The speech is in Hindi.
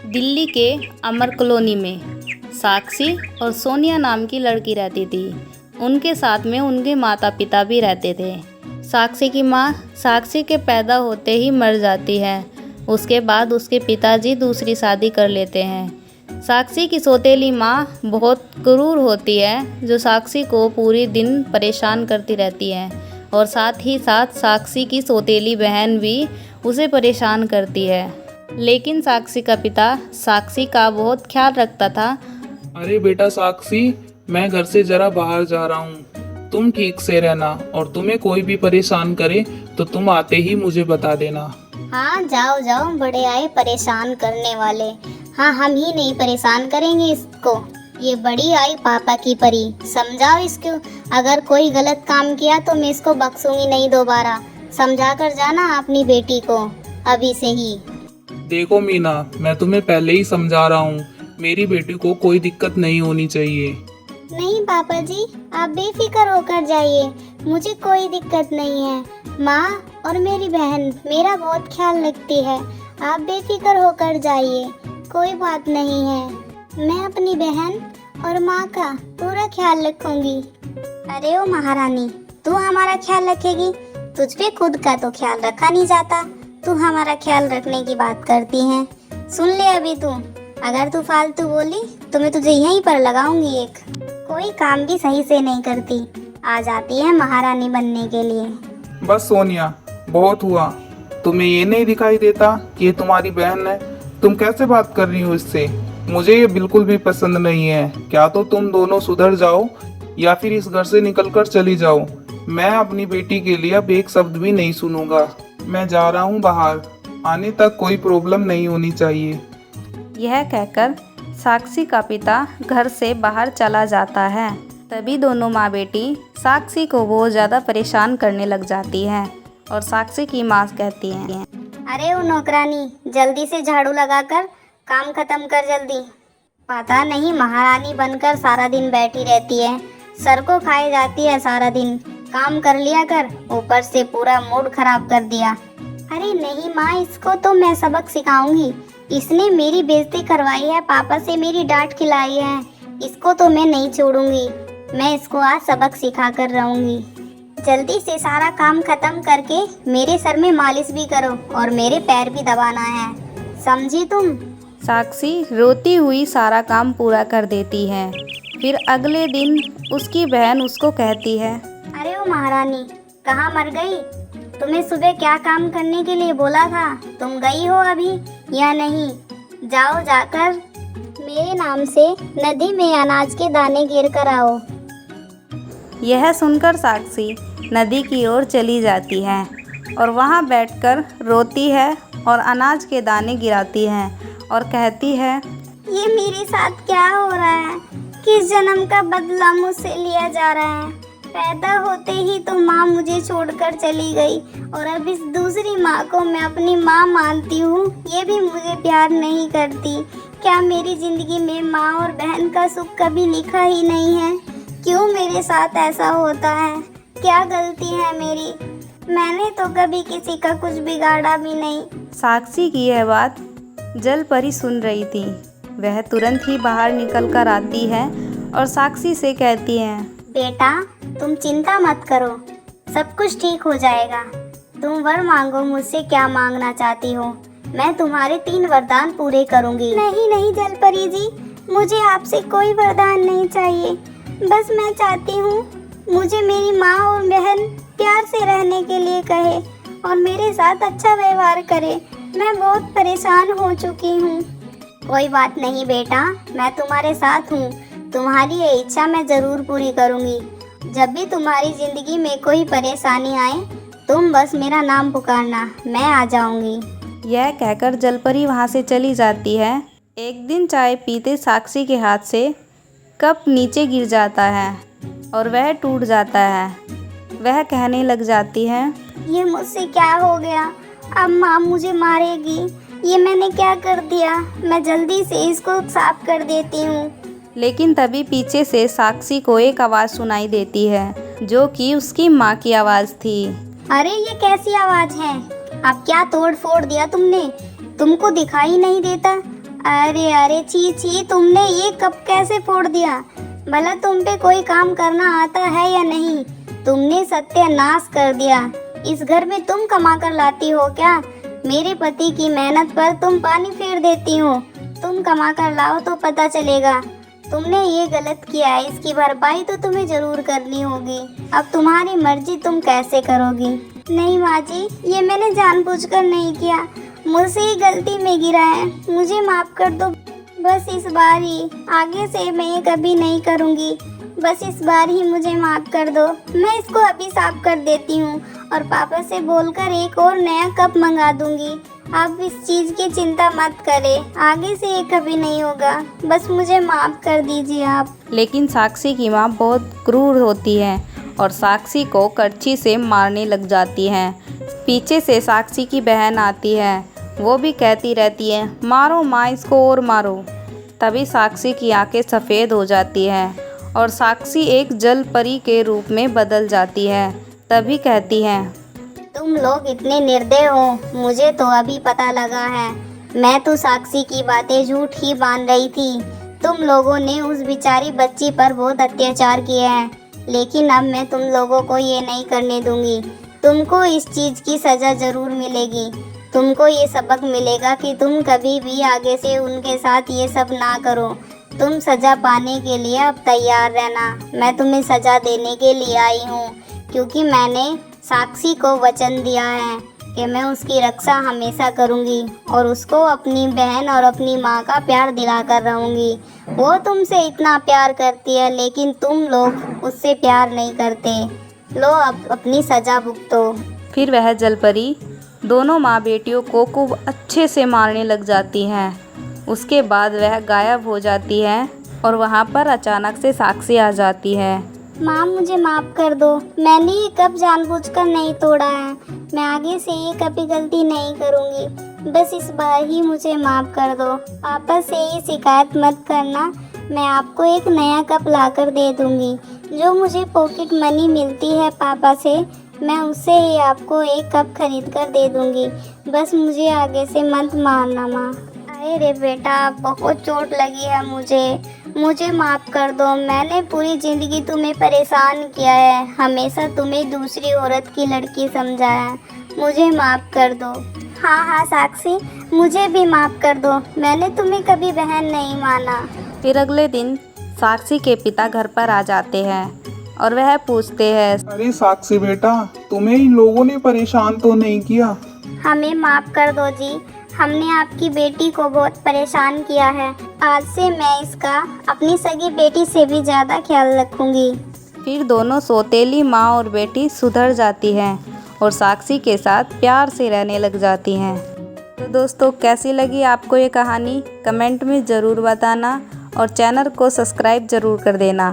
दिल्ली के अमर कॉलोनी में साक्षी और सोनिया नाम की लड़की रहती थी। उनके साथ में उनके माता पिता भी रहते थे। साक्षी की माँ साक्षी के पैदा होते ही मर जाती है। उसके बाद उसके पिताजी दूसरी शादी कर लेते हैं। साक्षी की सौतेली माँ बहुत क्रूर होती है, जो साक्षी को पूरी दिन परेशान करती रहती है और साथ ही साथ साक्षी की सौतेली बहन भी उसे परेशान करती है। लेकिन साक्षी का पिता साक्षी का बहुत ख्याल रखता था। अरे बेटा साक्षी, मैं घर से जरा बाहर जा रहा हूँ। तुम ठीक से रहना और तुम्हें कोई भी परेशान करे तो तुम आते ही मुझे बता देना। हाँ जाओ जाओ, बड़े आए परेशान करने वाले। हाँ, हम ही नहीं परेशान करेंगे इसको। ये बड़ी आई पापा की परी, समझाओ इसको। अगर कोई गलत काम किया तो मैं इसको बख्शूंगी नहीं दोबारा। समझा कर जाना अपनी बेटी को अभी से ही। देखो मीना, मैं तुम्हें पहले ही समझा रहा हूँ, मेरी बेटी को कोई दिक्कत नहीं होनी चाहिए। नहीं पापा जी, आप बेफिक्र होकर जाइए, मुझे कोई दिक्कत नहीं है। माँ और मेरी बहन मेरा बहुत ख्याल रखती है, आप बेफिक्र होकर जाइए, कोई बात नहीं है। मैं अपनी बहन और माँ का पूरा ख्याल रखूंगी। अरे ओ महारानी, तू हमारा ख्याल रखेगी? तुझ पे खुद का तो ख्याल रखा नहीं जाता, तू हमारा ख्याल रखने की बात करती है। सुन ले अभी तू, अगर तू फालतू बोली तो मैं तुझे यहीं पर लगाऊंगी एक। कोई काम भी सही से नहीं करती, आ जाती है महारानी बनने के लिए। बस सोनिया, बहुत हुआ। तुम्हें ये नहीं दिखाई देता कि ये तुम्हारी बहन है? तुम कैसे बात कर रही हो इससे? मुझे ये बिल्कुल भी पसंद नहीं है। क्या तो तुम दोनों सुधर जाओ या फिर इस घर से निकलकर चली जाओ। मैं अपनी बेटी के लिए अब एक शब्द भी नहीं सुनूंगा। मैं जा रहा हूँ बाहर, आने तक कोई प्रॉब्लम नहीं होनी चाहिए। यह कहकर साक्षी का पिता घर से बाहर चला जाता है। तभी दोनों माँ बेटी साक्षी को बहुत ज़्यादा परेशान करने लग जाती हैं और साक्षी की माँ कहती हैं, अरे ओ नौकरानी, जल्दी से झाड़ू लगाकर काम खत्म कर जल्दी। पता नहीं महारानी बनकर सारा दिन बैठी रहती है, सर को खाए जाती है सारा दिन। काम कर लिया कर, ऊपर से पूरा मूड खराब कर दिया। अरे नहीं माँ, इसको तो मैं सबक सिखाऊंगी। इसने मेरी बेइज्जती करवाई है, पापा से मेरी डांट खिलाई है। इसको तो मैं नहीं छोड़ूंगी, मैं इसको आज सबक सिखा कर रहूंगी। जल्दी से सारा काम खत्म करके मेरे सर में मालिश भी करो और मेरे पैर भी दबाना है, समझी तुम? साक्षी रोती हुई सारा काम पूरा कर देती है। फिर अगले दिन उसकी बहन उसको कहती है, अरे ओ महारानी, कहाँ मर गई? तुम्हें सुबह क्या काम करने के लिए बोला था, तुम गई हो अभी या नहीं? जाओ जाकर मेरे नाम से नदी में अनाज के दाने गिर कर आओ। यह सुनकर साक्षी नदी की ओर चली जाती है और वहाँ बैठकर रोती है और अनाज के दाने गिराती है और कहती है, ये मेरे साथ क्या हो रहा है? किस जन्म का बदला मुझसे लिया जा रहा है? पैदा होते ही तो माँ मुझे छोड़कर चली गई और अब इस दूसरी माँ को मैं अपनी माँ मानती हूँ, ये भी मुझे प्यार नहीं करती। क्या मेरी जिंदगी में माँ और बहन का सुख कभी लिखा ही नहीं है? क्यों मेरे साथ ऐसा होता है? क्या गलती है मेरी? मैंने तो कभी किसी का कुछ बिगाड़ा भी नहीं। साक्षी की यह बात जल परी सुन रही थी। वह तुरंत ही बाहर निकल कर आती है और साक्षी से कहती है, बेटा तुम चिंता मत करो, सब कुछ ठीक हो जाएगा। तुम वर मांगो, मुझसे क्या मांगना चाहती हो? मैं तुम्हारे 3 वरदान पूरे करूंगी। नहीं नहीं जलपरी जी, मुझे आपसे कोई वरदान नहीं चाहिए। बस मैं चाहती हूँ मुझे मेरी माँ और बहन प्यार से रहने के लिए कहे और मेरे साथ अच्छा व्यवहार करे। मैं बहुत परेशान हो चुकी हूँ। कोई बात नहीं बेटा, मैं तुम्हारे साथ हूँ। तुम्हारी ये इच्छा मैं ज़रूर पूरी करूँगी। जब भी तुम्हारी ज़िंदगी में कोई परेशानी आए, तुम बस मेरा नाम पुकारना, मैं आ जाऊँगी। यह कहकर जलपरी वहाँ से चली जाती है। एक दिन चाय पीते साक्षी के हाथ से कप नीचे गिर जाता है और वह टूट जाता है। वह कहने लग जाती है, ये मुझसे क्या हो गया? अब माँ मुझे मारेगी। ये मैंने क्या कर दिया? मैं जल्दी से इसको साफ कर देती हूँ। लेकिन तभी पीछे से साक्षी को एक आवाज़ सुनाई देती है, जो कि उसकी माँ की आवाज़ थी। अरे ये कैसी आवाज़ है? अब क्या तोड़ फोड़ दिया तुमने? तुमको दिखाई नहीं देता? अरे अरे छी छी, तुमने ये कप कैसे फोड़ दिया? भला तुम पे कोई काम करना आता है या नहीं? तुमने सत्यानाश कर दिया। इस घर में तुम कमा कर लाती हो क्या? मेरे पति की मेहनत पर तुम पानी फेर देती हो। तुम कमा कर लाओ तो पता चलेगा। तुमने ये गलत किया है, इसकी भरपाई तो तुम्हें जरूर करनी होगी। अब तुम्हारी मर्जी, तुम कैसे करोगी? नहीं माँ जी, ये मैंने जानबूझकर नहीं किया, मुझसे ही गलती में गिरा है, मुझे माफ कर दो। बस इस बार ही, आगे से मैं ये कभी नहीं करूँगी। बस इस बार ही मुझे माफ कर दो। मैं इसको अभी साफ कर देती हूँ और पापा से बोलकर एक और नया कप मंगा दूंगी। आप इस चीज़ की चिंता मत करें, आगे से ये कभी नहीं होगा। बस मुझे माफ़ कर दीजिए आप। लेकिन साक्षी की माँ बहुत क्रूर होती है और साक्षी को करछी से मारने लग जाती है। पीछे से साक्षी की बहन आती है, वो भी कहती रहती है, मारो माँ, इसको और मारो। तभी साक्षी की आंखें सफ़ेद हो जाती है और साक्षी एक जल परी के रूप में बदल जाती है। तभी कहती है, तुम लोग इतने निर्दय हो, मुझे तो अभी पता लगा है। मैं तो साक्षी की बातें झूठ ही मान रही थी। तुम लोगों ने उस बेचारी बच्ची पर बहुत अत्याचार किए हैं, लेकिन अब मैं तुम लोगों को ये नहीं करने दूंगी। तुमको इस चीज़ की सज़ा ज़रूर मिलेगी। तुमको ये सबक मिलेगा कि तुम कभी भी आगे से उनके साथ ये सब ना करो। तुम सज़ा पाने के लिए अब तैयार रहना। मैं तुम्हें सज़ा देने के लिए आई हूँ, क्योंकि मैंने साक्षी को वचन दिया है कि मैं उसकी रक्षा हमेशा करूँगी और उसको अपनी बहन और अपनी माँ का प्यार दिलाकर रहूँगी। वो तुमसे इतना प्यार करती है, लेकिन तुम लोग उससे प्यार नहीं करते। लो अब अपनी सज़ा भुगतो। फिर वह जलपरी दोनों माँ बेटियों को खूब अच्छे से मारने लग जाती हैं। उसके बाद वह गायब हो जाती है और वहाँ पर अचानक से साक्षी आ जाती है। माँ मुझे माफ़ कर दो, मैंने ये कप जानबूझकर नहीं तोड़ा है। मैं आगे से ये कभी गलती नहीं करूँगी। बस इस बार ही मुझे माफ़ कर दो। पापा से ये शिकायत मत करना। मैं आपको एक नया कप लाकर दे दूँगी। जो मुझे पॉकेट मनी मिलती है पापा से, मैं उससे ही आपको एक कप खरीद कर दे दूँगी। बस मुझे आगे से मत मारना माँ। अरे बेटा, बहुत चोट लगी है मुझे माफ़ कर दो। मैंने पूरी ज़िंदगी तुम्हें परेशान किया है, हमेशा तुम्हें दूसरी औरत की लड़की समझा है। मुझे माफ़ कर दो। हाँ साक्षी, मुझे भी माफ़ कर दो। मैंने तुम्हें कभी बहन नहीं माना। फिर अगले दिन साक्षी के पिता घर पर आ जाते हैं और वह पूछते हैं, अरे साक्षी बेटा, तुम्हें इन लोगों ने परेशान तो नहीं किया? हमें माफ़ कर दो जी, हमने आपकी बेटी को बहुत परेशान किया है। आज से मैं इसका अपनी सगी बेटी से भी ज़्यादा ख्याल रखूँगी। फिर दोनों सौतेली माँ और बेटी सुधर जाती हैं और साक्षी के साथ प्यार से रहने लग जाती हैं। तो दोस्तों, कैसी लगी आपको ये कहानी? कमेंट में ज़रूर बताना और चैनल को सब्सक्राइब ज़रूर कर देना।